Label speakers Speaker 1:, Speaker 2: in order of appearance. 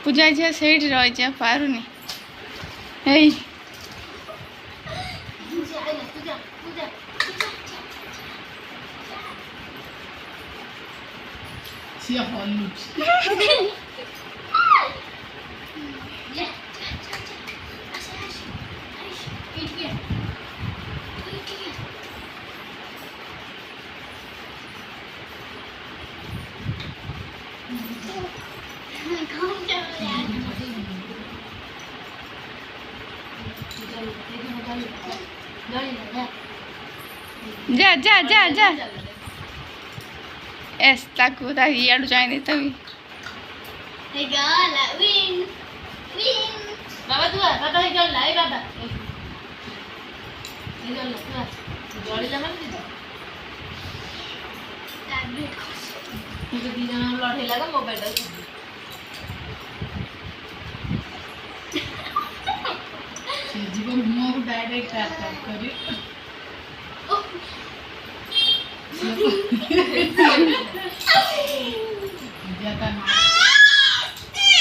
Speaker 1: ପୂଜା ଝିଅ ସେଇଠି ରହିଛି ପାରୁନି। ହେଇ
Speaker 2: ସିଏ ହଲୁଛି।
Speaker 1: जा जा जा जा एस ताकू ता याडू चाहिए तभी
Speaker 3: विन विन
Speaker 2: बाबा तू बाबा हे चल लाई बाबा हे चल तू जड़ी जमा नहीं तो
Speaker 3: टैबलेट
Speaker 2: मुझे दी जना लड़े लगा मोबाइल से जीवन मुंह को डायरेक्ट टैप करी जाता ना